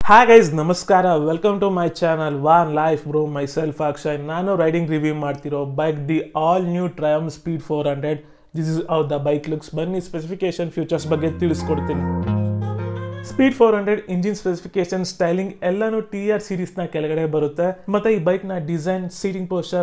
Hi guys, namaskara. Welcome to my channel One Life Bro. Myself Axor. Nano riding review ಮಾಡ್ತಿರೋ bike the all new Triumph Speed 400. This is how the bike looks. ಬನ್ನಿ specification features ಬಗ್ಗೆ ತಿಳಿಸ್ಕೊಡ್ತೀನಿ. Speed 400 engine specification styling ಎಲ್ಲಾನು TR series ನ ಕೆಳಗಡೆ ಬರುತ್ತೆ. ಮತ್ತೆ ಈ ಬೈಕ್ ನ design, seating posture,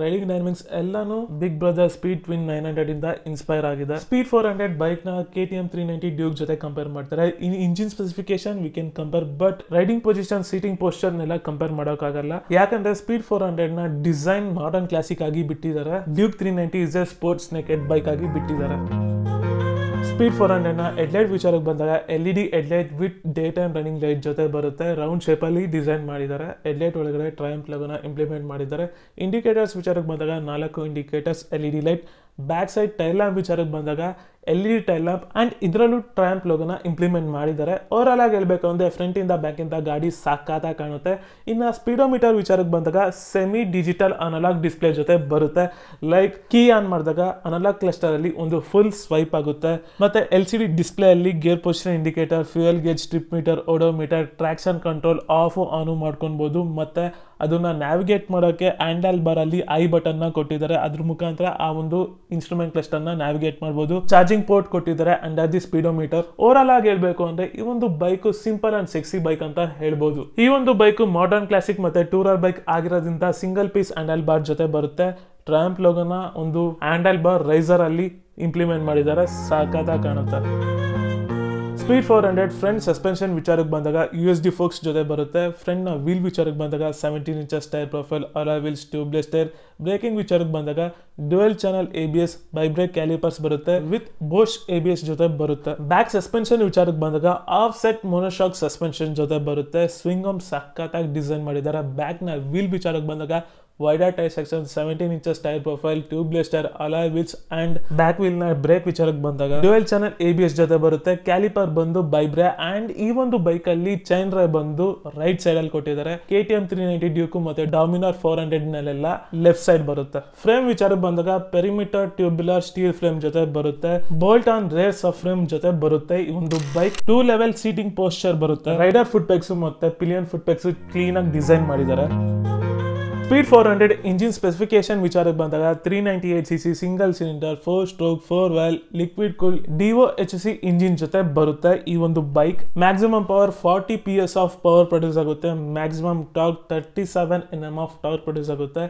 riding dynamics ಎಲ್ಲಾನು ಬಿಗ್ ಬ್ರದರ್ ಸ್ಪೀಡ್ ಟ್ವಿನ್ 900 ಇಂದ ಇನ್ಸ್ಪೈರ್ ಆಗಿದೆ. ಸ್ಪೀಡ್ 400 ಬೈಕ್ ನ KTM 390 ಡ್ಯೂಕ್ ಜೊತೆ ಕಂಪೇರ್ ಮಾಡ್ತಾರೆ. In engine specification we can compare, but riding position, seating posture ನೆಲ್ಲ ಕಂಪೇರ್ ಮಾಡೋಕ್ಕಾಗಲ್ಲ. ಯಾಕಂದ್ರೆ ಸ್ಪೀಡ್ 400 ನ ಡಿಸೈನ್ ಮಾಡರ್ನ್ ಕ್ಲಾಸಿಕ್ ಆಗಿ ಬಿಟ್ಟಿದ್ದಾರೆ. Duke 390 is a sports naked bike ಆಗಿ ಬಿಟ್ಟಿದ್ದಾರೆ. ಸ್ಪೀಡ್ 400 ನ ಹೆಡ್ಲೈಟ್ ವಿಚಾರಕ್ಕೆ ಬಂದಾಗ LED headlight with day time running light ಜೊತೆ ಬರುತ್ತೆ. ರೌಂಡ್ ಶೇಪ್ ಅಲ್ಲಿ ಡಿಸೈನ್ ಮಾಡಿದ್ದಾರೆ. ಹೆಡ್ಲೈಟ್ ಒಳಗಡೆ ಟ್ರಯಂಫ್ ಲೋಗೋನ ಇಂಪ್ಲಿಮೆಂಟ್ ಮಾಡಿದ್ದಾರೆ. ಇಂಡಿಕೇಟರ್ಸ್ ವಿಚಾರಕ್ಕೆ ಬಂದಾಗ 4 indicators LED light. Back side tail lamp ವಿಚಾರಕ್ಕೆ ಬಂದಾಗ LED ಟೈಲ್ ಲ್ಯಾಂಪ್ ಅಂಡ್ ಇದರಲ್ಲೂ ಟ್ರಯಂಫ್ ಲೋಗೋನ ಇಂಪ್ಲಿಮೆಂಟ್ ಮಾಡಿದ್ದಾರೆ. ಓವರ್ ಆಲ್ ಆಗಿ ಹೇಳ್ಬೇಕು ಅಂದ್ರೆ ಫ್ರಂಟ್ ಇಂದ ಬ್ಯಾಕ್ ಇಂದ ಗಾಡಿ ಸಾಕಾಗಿ ಕಾಣುತ್ತೆ. ಇನ್ನು ಸ್ಪೀಡೋಮೀಟರ್ ವಿಚಾರಕ್ಕೆ ಬಂದಾಗ ಸೆಮಿ ಡಿಜಿಟಲ್ ಅನಲಾಗ್ ಡಿಸ್ಪ್ಲೇ ಜೊತೆ ಬರುತ್ತೆ. ಲೈಕ್ ಕೀ ಆನ್ ಮಾಡಿದಾಗ ಅನಲಾಗ್ ಕ್ಲಸ್ಟರ್ ಅಲ್ಲಿ ಒಂದು ಫುಲ್ ಸ್ವೈಪ್ ಆಗುತ್ತೆ. ಮತ್ತೆ LCD ಡಿಸ್ಪ್ಲೇ ಅಲ್ಲಿ gear position indicator, fuel gauge, trip metre, odometer, traction control of on ಮಾಡ್ಕೊಬಹುದು. ಮತ್ತೆ ಅದನ್ನ ನ್ಯಾವಿಗೇಟ್ ಮಾಡೋಕೆ ಹ್ಯಾಂಡಲ್ ಬಾರ್ ಅಲ್ಲಿ ಐ ಬಟನ್ ನ ಕೊಟ್ಟಿದ್ದಾರೆ. ಅದ್ರ ಮುಖಾಂತರ ಆ ಒಂದು ಇನ್ಸ್ಟ್ರೂಮೆಂಟ್ ಕ್ಲಸ್ಟರ್ ನ ನ್ಯಾವಿಗೇಟ್ ಮಾಡಬಹುದು. ಚಾರ್ಜಿಂಗ್ ಪೋರ್ಟ್ ಕೊಟ್ಟಿದ್ದಾರೆ under the speedometer. Over all ಆಗಿ ಹೇಳ್ಬೇಕು ಅಂದ್ರೆ ಈ ಒಂದು bike simple and sexy bike ಅಂತ ಹೇಳ್ಬೋದು. ಈ ಒಂದು ಬೈಕ್ ಮಾಡರ್ನ್ ಕ್ಲಾಸಿಕ್ ಮತ್ತೆ ಟೂರರ್ ಬೈಕ್ ಆಗಿರೋದ್ರಿಂದ ಸಿಂಗಲ್ ಪೀಸ್ ಹ್ಯಾಂಡಲ್ ಬಾರ್ ಜೊತೆ ಬರುತ್ತೆ. ಟ್ರಯಂಫ್ ಲೋಗೋನ ಒಂದು ಹ್ಯಾಂಡಲ್ ಬಾರ್ ರೈಸರ್ ಅಲ್ಲಿ ಇಂಪ್ಲಿಮೆಂಟ್ ಮಾಡಿದ್ದಾರೆ. ಸಾಕಾಗಿ ಕಾಣುತ್ತೆ. ಸ್ಪೀಡ್ 400 ಫ್ರಂಟ್ ಸಸ್ಪೆನ್ಷನ್ ವಿಚಾರಕ್ಕೆ ಬಂದಾಗ USD ಫೋಕ್ಸ್ ಜೊತೆ ಬರುತ್ತೆ. ಫ್ರಂಟ್ ನ ವೀಲ್ ವಿಚಾರಕ್ಕೆ ಬಂದಾಗ 17 inches tyre profile, alloy wheels, tubeless tyre. Breaking ವಿಚಾರಕ್ಕೆ ಬಂದಾಗ ಡ್ಯುಯಲ್ ಚಾನಲ್ ABS, ಬೈಬ್ರೇಕ್ ಕ್ಯಾಲಿಪರ್ಸ್ ಬರುತ್ತೆ ವಿತ್ ಬೋಶ್ ABS ಜೊತೆ ಬರುತ್ತೆ. ಬ್ಯಾಕ್ ಸಸ್ಪೆನ್ಷನ್ ವಿಚಾರಕ್ಕೆ ಬಂದಾಗ ಆಫ್ ಸೆಟ್ ಮೊನೋಶಾಕ್ ಸಸ್ಪೆನ್ಷನ್ ಜೊತೆ ಬರುತ್ತೆ. ಸ್ವಿಂಗ್ ಆರ್ಮ್ ಸಖತ್ತಾಗಿ ಡಿಸೈನ್ ಮಾಡಿದ್ದಾರೆ. ಬ್ಯಾಕ್ ನ ವೀಲ್ ವಿಚಾರಕ್ಕೆ ಬಂದಾಗ wider tyre section, 17 inches tyre profile, tubeless tyre, alloy wheels and back wheel ನ ಬ್ರೇಕ್ ವಿಚಾರಕ್ಕೆ ಬಂದಾಗ ಡ್ಯುಯಲ್ ಚಾನಲ್ ABS ಜೊತೆ ಬರುತ್ತೆ. ಕ್ಯಾಲಿಪರ್ ಬಂದು ಬೈಬ್ರೆ ಅಂಡ್ ಈ ಒಂದು ಬೈಕ್ ಅಲ್ಲಿ ಚೈನ್ ರೈ ಬಂದು ರೈಟ್ ಸೈಡ್ ಅಲ್ಲಿ ಕೊಟ್ಟಿದ್ದಾರೆ. KTM 390 ಡ್ಯೂಕ್ ಮತ್ತೆ ಡಾಮಿನಾರ್ 400 ನಲ್ಲೆಲ್ಲ ಲೆಫ್ಟ್ ಸೈಡ್ ಬರುತ್ತೆ. ಫ್ರೇಮ್ ವಿಚಾರಕ್ಕೆ ಬಂದಾಗ ಪೆರಿಮೀಟರ್ ಟ್ಯೂಬ್ಯುಲರ್ ಸ್ಟೀಲ್ ಫ್ರೇಮ್ ಜೊತೆ ಬರುತ್ತೆ. Bolt on rear sub frame ಜೊತೆ ಬರುತ್ತೆ. ಈ ಒಂದು ಬೈಕ್ 2 ಲೆವೆಲ್ ಸೀಟಿಂಗ್ ಪೋಸ್ಚರ್ ಬರುತ್ತೆ. ರೈಡರ್ ಫುಟ್ ಪೆಗ್ಸ್ ಮತ್ತೆ ಪಿಲಿಯನ್ ಫುಟ್ ಪೆಗ್ಸ್ ಕ್ಲೀನ್ ಆಗಿ ಡಿಸೈನ್ ಮಾಡಿದ್ದಾರೆ. ಸ್ಪೀಡ್ 400 ಇಂಜಿನ್ ಸ್ಪೆಸಿಫಿಕೇಶನ್ ವಿಚಾರಕ್ಕೆ ಬಂದಾಗ 398cc single cylinder 4 stroke 4 valve liquid cool DOHC engine ಜೊತೆ ಬರುತ್ತೆ. ಈ ಒಂದು bike maximum power 40 PS of power produce ಆಗುತ್ತೆ. Maximum torque 37 Nm of torque produce ಆಗುತ್ತೆ.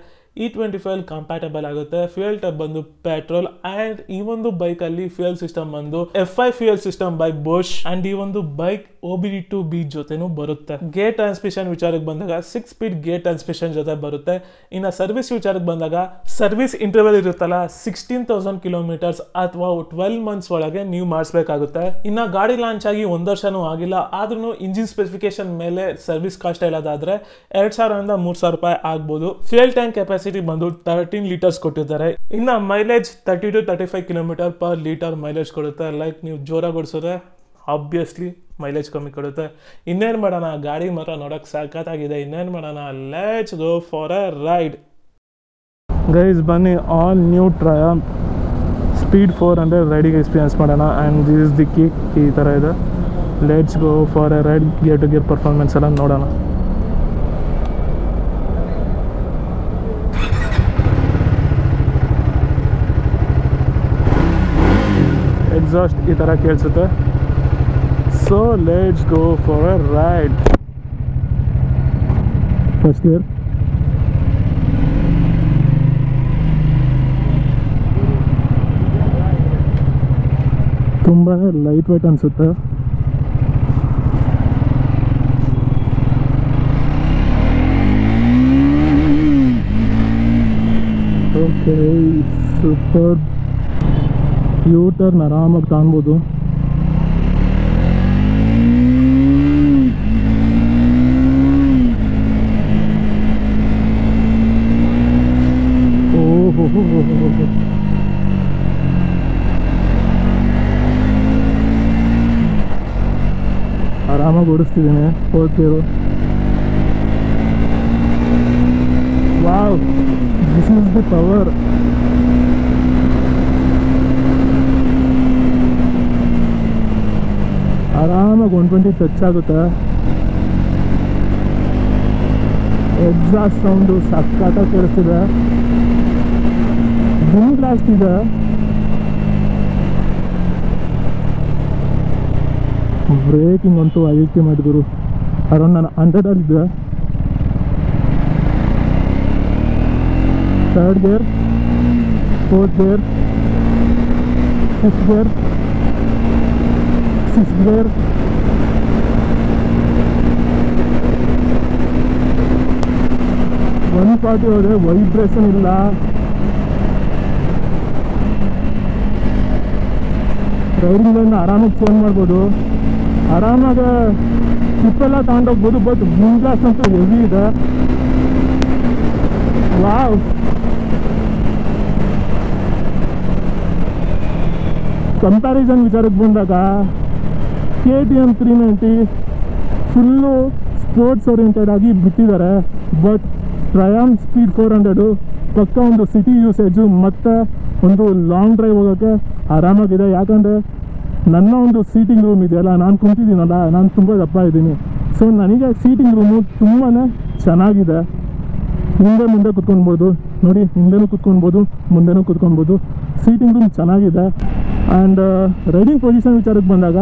E25 ಕಂಪ್ಯಾಟಬಲ್ ಆಗುತ್ತೆ. ಫ್ಯೂಯಲ್ ಟೈಪ್ ಬಂದು ಪೆಟ್ರೋಲ್ ಅಂಡ್ ಈ ಒಂದು ಬೈಕ್ ಅಲ್ಲಿ ಫ್ಯೂಯಲ್ ಸಿಸ್ಟಮ್ ಬಂದು F5 fuel system by Bosch and ಈ ಒಂದು ಬೈಕ್ OBD2B ಜೊತೆನೂ ಬರುತ್ತೆ. ಗೇರ್ ಟ್ರಾನ್ಸ್ಮಿಷನ್ ವಿಚಾರಕ್ಕೆ ಬಂದಾಗ 6 ಸ್ಪೀಡ್ ಗೇರ್ ಟ್ರಾನ್ಸ್ಮಿಷನ್ ಜೊತೆ ಬರುತ್ತೆ. ಇನ್ನು ಸರ್ವಿಸ್ ವಿಚಾರಕ್ಕೆ ಬಂದಾಗ ಸರ್ವಿಸ್ ಇಂಟರ್ವಲ್ ಇರುತ್ತಲ್ಲ 16,000 ಕಿಲೋಮೀಟರ್ಸ್ ಅಥವಾ 12 ಮಂತ್ಸ್ ಒಳಗೆ ನೀವು ಮಾಡಿಸ್ಬೇಕಾಗುತ್ತೆ. ಇನ್ನು ಗಾಡಿ ಲಾಂಚ್ ಆಗಿ 1 ವರ್ಷನೂ ಆಗಿಲ್ಲ, ಆದ್ರೂ ಇಂಜಿನ್ ಸ್ಪೆಸಿಫಿಕೇಶನ್ ಮೇಲೆ ಸರ್ವಿಸ್ ಕಾಸ್ಟ್ ಹೇಳೋದಾದ್ರೆ 2,000 ಇಂದ 3,000 ರೂಪಾಯಿ ಆಗ್ಬೋದು. ಫ್ಯೂಯಲ್ ಟ್ಯಾಂಕ್ ಕೆಪಾಸಿಟಿ ಬಂದು 13 ಲೀಟರ್ಸ್ ಕೊಟ್ಟಿದ್ದಾರೆ. ಇನ್ನ mileage 30 to 35 kilometre per litre mileage ಕೊಡುತ್ತೆ. ಲೈಕ್ ನೀವು ಜೋರಾಗಿ ಓಡಿಸಿದ್ರೆ ಆಬ್ವಿಯಸ್ಲಿ ಮೈಲೇಜ್ ಕಮ್ಮಿ ಕೊಡುತ್ತೆ. ಇನ್ನೇನು ಮಾಡೋಣ, ಗಾಡಿ ಮಾತ್ರ ನೋಡೋಕೆ ಸಾಕಾಗಿದೆ. ಇನ್ನೇನು ಮಾಡೋಣ, let's go for a ride. Guys ಬನ್ನಿ, all new Triumph speed 400 riding experience ಮಾಡೋಣ. And this is the key. ಈ ಥರ ಇದೆ. Let's go for a ride. Gear to gear performance ಎಲ್ಲ ನೋಡೋಣ. ಎಕ್ಸಾಸ್ಟ್ ಈ ಥರ ಕೇಳಿಸುತ್ತೆ. So let's go for a ride. First gear ತುಂಬಾ ಲೈಟ್ ವೇಟ್ ಅನಿಸುತ್ತೆ. Okay, super. ಯೂ ಟರ್ನ್ ಆರಾಮಾಗಿ ಕಾಣ್ಬೋದು. ಓಹೋ, ಆರಾಮಾಗಿ ಓಡಿಸ್ತಿದ್ದೀನಿ. ಓದ್ತಿರು. Wow, this is the power. ಆರಾಮಾಗಿ 120 ಟಚ್ ಆಗುತ್ತೆ. ಎಕ್ಸಾಸ್ಟ್ ಸೌಂಡು ಸಕ್ಕತ್ತಾಗಿ ಕೇಳಿಸ್ತಿದೆ. ವಿಂಡ್ ಬ್ಲಾಸ್ಟ್ ಇದೆ. ಬ್ರೇಕಿಂಗ್ ಅಂತೂ ಅಲ್ಟಿಮೇಟ್ ಗುರು. ಅರೌಂಡ್ ನಾನು 100 third gear, fourth gear, fifth gear, sixth gear, 140 ಹೋದರೆ ವೈಬ್ರೇಷನ್ ಇಲ್ಲ. ರೈಡಿಂಗ್ ಲೈನ್ ಆರಾಮಾಗಿ ಚೇಂಜ್ ಮಾಡ್ಬೋದು, ಆರಾಮಾಗಿ ಟ್ರಿಪ್ಪೆಲ್ಲ ತಗೊಂಡೋಗ್ಬೋದು. ಬಟ್ ವಿಂಡ್ ಬ್ಲಾಸ್ಟ್ ಅಂತೂ ಹೆವಿ ಇದೆ. ವಾವ್, ಕಂಪ್ಯಾರಿಸನ್ ವಿಚಾರಕ್ಕೆ ಬಂದಾಗ KTM 390 ಫುಲ್ಲು ಸ್ಪೋರ್ಟ್ಸ್ ಓರಿಯೆಂಟೆಡ್ ಆಗಿ ಬಿಟ್ಟಿದ್ದಾರೆ. ಬಟ್ ಟ್ರಯಂಫ್ ಸ್ಪೀಡ್ 400 ಪಕ್ಕ ಒಂದು ಸಿಟಿ ಯೂಸೇಜು ಮತ್ತು ಒಂದು ಲಾಂಗ್ ಡ್ರೈವ್ ಹೋಗೋಕ್ಕೆ ಆರಾಮಾಗಿದೆ. ಯಾಕಂದರೆ ನನ್ನ ಒಂದು ಸೀಟಿಂಗ್ ರೂಮ್ ಇದೆಯಲ್ಲ, ನಾನು ಕುಂತಿದ್ದೀನಲ್ಲ, ನಾನು ತುಂಬ ದಪ್ಪ ಇದ್ದೀನಿ. ಸೊ ನನಗೆ ಸೀಟಿಂಗ್ ರೂಮು ತುಂಬಾ ಚೆನ್ನಾಗಿದೆ. ಮುಂದೆ ಕುತ್ಕೊಳ್ಬೋದು ನೋಡಿ, ಹಿಂದೆನೂ ಕುತ್ಕೊಳ್ಬೋದು, ಮುಂದೆನೂ ಕುತ್ಕೊಳ್ಬೋದು. ಸೀಟಿಂಗ್ ರೂಮ್ ಚೆನ್ನಾಗಿದೆ. ಆ್ಯಂಡ್ ರೈಡಿಂಗ್ ಪೊಸಿಷನ್ ವಿಚಾರಕ್ಕೆ ಬಂದಾಗ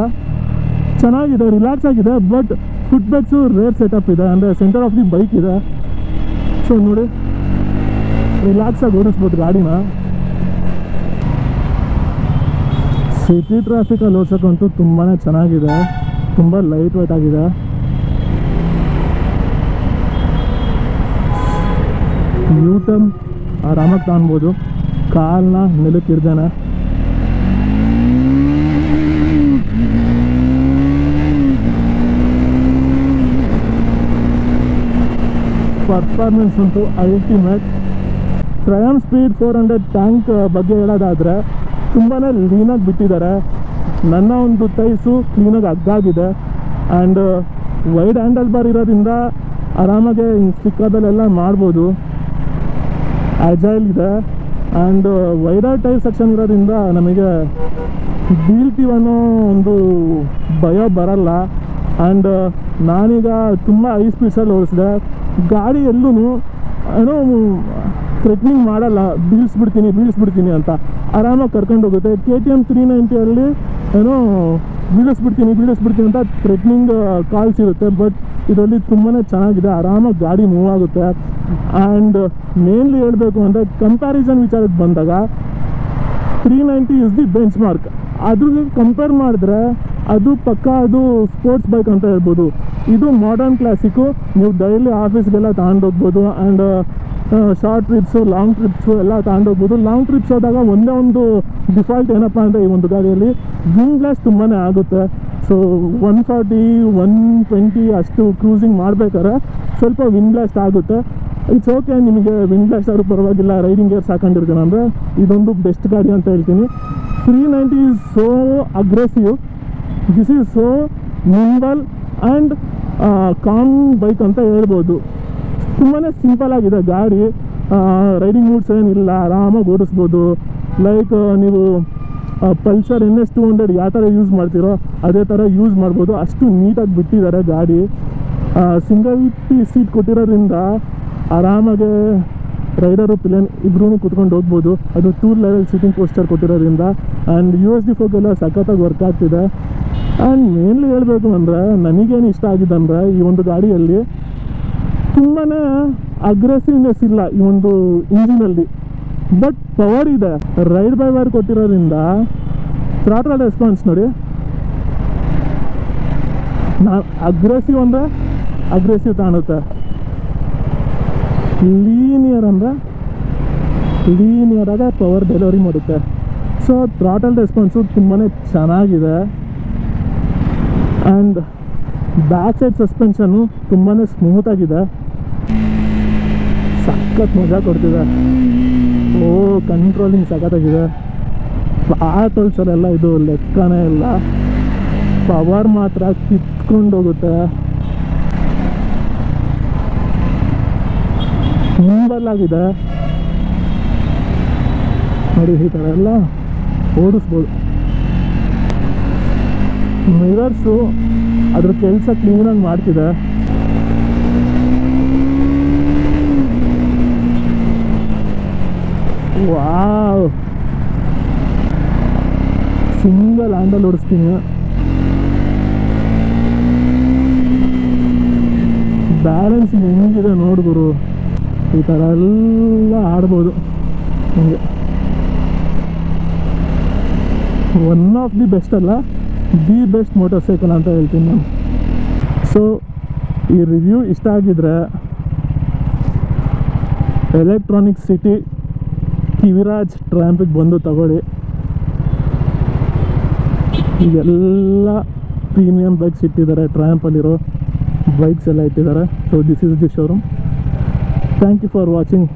ಚೆನ್ನಾಗಿದೆ, ರಿಲ್ಯಾಕ್ಸ್ ಆಗಿದೆ. But foot pegs rear setup ಇದೆ, ಅಂದರೆ ಸೆಂಟರ್ ಆಫ್ ದಿ ಬೈಕ್ ಇದೆ. ಸೊ ನೋಡಿ, ರಿಲ್ಯಾಕ್ಸಾಗಿ ಓಡಿಸ್ಬೋದು ಗಾಡಿನ. ಸಿಟಿ ಟ್ರಾಫಿಕಲ್ಲಿ ಓಡಿಸೋಕ್ಕಂತೂ ತುಂಬಾ ಚೆನ್ನಾಗಿದೆ, ತುಂಬ ಲೈಟ್ ವೇಟ್ ಆಗಿದೆ. ಯೂಟರ್ನ್ ಆರಾಮಾಗಿ ತಾಣ್ಬೋದು, ಕಾಲನ್ನ ನೆಲಕ್ಕಿರ್ದೇನೆ. ಪರ್ಫಾರ್ಮೆನ್ಸ್ ಅಂತೂ ಅಲ್ಟಿಮೇಟ್. ಟ್ರಯಂಫ್ ಸ್ಪೀಡ್ 400 ಟ್ಯಾಂಕ್ ಬಗ್ಗೆ ಹೇಳೋದಾದರೆ ತುಂಬಾ ಲೀನಾಗಿ ಬಿಟ್ಟಿದ್ದಾರೆ. ನನ್ನ ಒಂದು ಟೈಸು ಕ್ಲೀನಾಗಿ ಅಗ್ಗಾಗಿದೆ. ಆ್ಯಂಡ್ ವೈಡ್ ಹ್ಯಾಂಡಲ್ ಬಾರ್ ಇರೋದ್ರಿಂದ ಆರಾಮಾಗಿ ಸ್ಟಿಕ್ಕದಲ್ಲೆಲ್ಲ ಮಾಡ್ಬೋದು. ಅಜೈಲ್ ಇದೆ. ಆ್ಯಂಡ್ ವೈಡರ್ ಟೈರ್ ಸೆಕ್ಷನ್ ಇರೋದ್ರಿಂದ ನಮಗೆ ಬೀಳ್ತೀವನ್ನೋ ಒಂದು ಭಯ ಬರಲ್ಲ. ಆ್ಯಂಡ್ ನಾನೀಗ ತುಂಬ ಹೈ ಸ್ಪೀಡ್ಸಲ್ಲಿ ಓಡಿಸಿದೆ. ಗಾಡಿ ಎಲ್ಲೂ ಏನೋ ಥ್ರೆಟ್ನಿಂಗ್ ಮಾಡಲ್ಲ, ಬೀಳಿಸ್ಬಿಡ್ತೀನಿ ಅಂತ ಆರಾಮಾಗಿ ಕರ್ಕೊಂಡು ಹೋಗುತ್ತೆ. KTM 390 ಏನೋ ಬೀಳಿಸ್ಬಿಡ್ತೀನಿ ಅಂತ ಥ್ರೆಟ್ನಿಂಗ್ ಕಾಲ್ಸ್ ಇರುತ್ತೆ. ಬಟ್ ಇದರಲ್ಲಿ ತುಂಬಾ ಚೆನ್ನಾಗಿದೆ, ಆರಾಮಾಗಿ ಗಾಡಿ ಮೂವ್ ಆಗುತ್ತೆ. ಆ್ಯಂಡ್ ಮೇನ್ಲಿ ಹೇಳಬೇಕು ಅಂದರೆ ಕಂಪ್ಯಾರಿಸನ್ ವಿಚಾರಕ್ಕೆ ಬಂದಾಗ 390 ಇಸ್ ದಿ ಬೆಂಚ್ ಮಾರ್ಕ್. ಅದ್ರಿಗೆ ಕಂಪೇರ್ ಮಾಡಿದ್ರೆ ಅದು ಪಕ್ಕ ಅದು ಸ್ಪೋರ್ಟ್ಸ್ ಬೈಕ್ ಅಂತ ಹೇಳ್ಬೋದು. ಇದು ಮಾಡರ್ನ್ ಕ್ಲಾಸಿಕ್ಕು, ನೀವು ಡೈಲಿ ಆಫೀಸ್ಗೆಲ್ಲ ತಗೊಂಡೋಗ್ಬೋದು. And short trips, long trips ಎಲ್ಲ ತಗೊಂಡೋಗ್ಬೋದು. ಲಾಂಗ್ ಟ್ರಿಪ್ಸ್ ಹೋದಾಗ ಒಂದೇ ಒಂದು ಡಿಫಾಲ್ಟ್ ಏನಪ್ಪ ಅಂದರೆ ಈ ಒಂದು ಗಾಡಿಯಲ್ಲಿ ವಿಂಡ್ ಬ್ಲಾಸ್ಟ್ ತುಂಬಾ ಆಗುತ್ತೆ. ಸೊ 140, 120 ಅಷ್ಟು ಕ್ರೂಸಿಂಗ್ ಮಾಡಬೇಕಾದ್ರೆ ಸ್ವಲ್ಪ ವಿಂಡ್ ಬ್ಲಾಸ್ಟ್ ಆಗುತ್ತೆ. ಇಟ್ಸ್ ಓಕೆ, ನಿಮಗೆ ವಿಂಡ್ ಬ್ಲಾಸ್ಟ್ ಆದರೂ ಪರವಾಗಿಲ್ಲ, ರೈಡಿಂಗ್ ಗೇರ್ಸ್ ಹಾಕೊಂಡಿರ್ತೀನಿ ಅಂದರೆ ಇದೊಂದು ಬೆಸ್ಟ್ ಗಾಡಿ ಅಂತ ಹೇಳ್ತೀನಿ. 390 is so aggressive, this is so nimble and calm bike ಅಂತ ಹೇಳ್ಬೋದು. ತುಂಬಾ ಸಿಂಪಲ್ ಆಗಿದೆ ಗಾಡಿ, ರೈಡಿಂಗ್ ಮೂಡ್ಸ್ ಏನಿಲ್ಲ, ಆರಾಮಾಗಿ ಓಡಿಸ್ಬೋದು. ಲೈಕ್ ನೀವು ಪಲ್ಸರ್ NS 200 ಯಾವ ಥರ ಯೂಸ್ ಮಾಡ್ತೀರೋ ಅದೇ ಥರ ಯೂಸ್ ಮಾಡ್ಬೋದು. ಅಷ್ಟು ನೀಟಾಗಿ ಬಿಟ್ಟಿದ್ದಾರೆ ಗಾಡಿ. ಸಿಂಗಲ್ ಸೀಟ್ ಕೊಟ್ಟಿರೋದ್ರಿಂದ ಆರಾಮಾಗೆ ರೈಡರು ಪಿಲಿಯನ್ ಇಬ್ಬರೂ ಕುತ್ಕೊಂಡು ಹೋಗ್ಬೋದು. ಅದು 2 ಲೆವೆಲ್ ಸೀಟಿಂಗ್ ಪೋಸ್ಚರ್ ಕೊಟ್ಟಿರೋದ್ರಿಂದ. ಆ್ಯಂಡ್ USD ಫೋಗೆಲ್ಲ ಸಖತ್ತಾಗಿ ವರ್ಕ್ ಆಗ್ತಿದೆ. ಆ್ಯಂಡ್ ಮೇನ್ಲಿ ಹೇಳಬೇಕು ಅಂದರೆ ನನಗೇನು ಇಷ್ಟ ಆಗಿದೆ ಅಂದರೆ ಈ ಒಂದು ಗಾಡಿಯಲ್ಲಿ ತುಂಬಾ ಅಗ್ರೆಸಿವ್ನೆಸ್ ಇಲ್ಲ ಈ ಒಂದು ಇಂಜಿನಲ್ಲಿ, ಬಟ್ ಪವರ್ ಇದೆ. ರೈಡ್ ಬೈ ವೈರ್ ಕೊಟ್ಟಿರೋದ್ರಿಂದ ಥ್ರಾಟಲ್ ರೆಸ್ಪಾನ್ಸ್ ನೋಡಿ, ಅಗ್ರೆಸಿವ್ ಅಂದರೆ ಅಗ್ರೆಸಿವ್ ಕಾಣುತ್ತೆ, ಲೀನಿಯರ್ ಅಂದರೆ ಲೀನಿಯರಾಗ ಪವರ್ ಡೆಲಿವರಿ ಮಾಡುತ್ತೆ. ಸೊ ಥ್ರಾಟಲ್ ರೆಸ್ಪಾನ್ಸು ತುಂಬಾ ಚೆನ್ನಾಗಿದೆ. ಆ್ಯಂಡ್ ಬ್ಯಾಕ್ ಸೈಡ್ ಸಸ್ಪೆನ್ಷನ್ನು ತುಂಬಾ ಸ್ಮೂತಾಗಿದೆ, ಸಖತ್ ಮಜಾ ಕೊಡ್ತಿದೆ. ಕಂಟ್ರೋಲಿಂಗ್ ಸಖತ್ತಾಗಿದೆ. ಪಾರ್ಟಲ್ಸಲ್ಲೆಲ್ಲ ಇದು ಲೆಕ್ಕನೇ ಇಲ್ಲ, ಪವರ್ ಮಾತ್ರ ಕಿತ್ಕೊಂಡು ಹೋಗುತ್ತೆ. ನಿಂಬಲ್ಲಾಗಿದೆ ನೋಡಿ, ಈ ಥರ ಎಲ್ಲ ಓಡಿಸ್ಬೋದು. ಮಿರರ್ಸು ಅದ್ರ ಕೆಲಸ ಕ್ಲೀನಾಗಿ ಮಾಡ್ತಿದೆ. ವಾವ್, ಸಿಂಗಲ್ ಹ್ಯಾಂಡಲ್ ಓಡಿಸ್ತೀನಿ. ಬ್ಯಾಲೆನ್ಸ್ ಹೆಂಗಿದೆ ನೋಡಿದ್ರು, ಈ ಥರ ಎಲ್ಲ ಆಡ್ಬೋದು ಹಂಗೆ. ಒನ್ ಆಫ್ ದಿ ಬೆಸ್ಟ್ ಅಲ್ಲ, ದಿ ಬೆಸ್ಟ್ ಮೋಟರ್ ಸೈಕಲ್ ಅಂತ ಹೇಳ್ತೀನಿ ನಾನು. ಸೊ ಈ ರಿವ್ಯೂ ಇಷ್ಟ ಆಗಿದ್ರೆ ಎಲೆಕ್ಟ್ರಾನಿಕ್ ಸಿಟಿ ಕಿವಿರಾಜ್ ಟ್ರ್ಯಾಂಪಿಗೆ ಬಂದು ತಗೊಳ್ಳಿ. ಈಗೆಲ್ಲ ಪ್ರೀಮಿಯಂ ಬೈಕ್ಸ್ ಇಟ್ಟಿದ್ದಾರೆ, ಟ್ರ್ಯಾಂಪಲ್ಲಿರೋ ಬೈಕ್ಸ್ ಎಲ್ಲ ಇಟ್ಟಿದ್ದಾರೆ. So this is the showroom. Thank you for watching.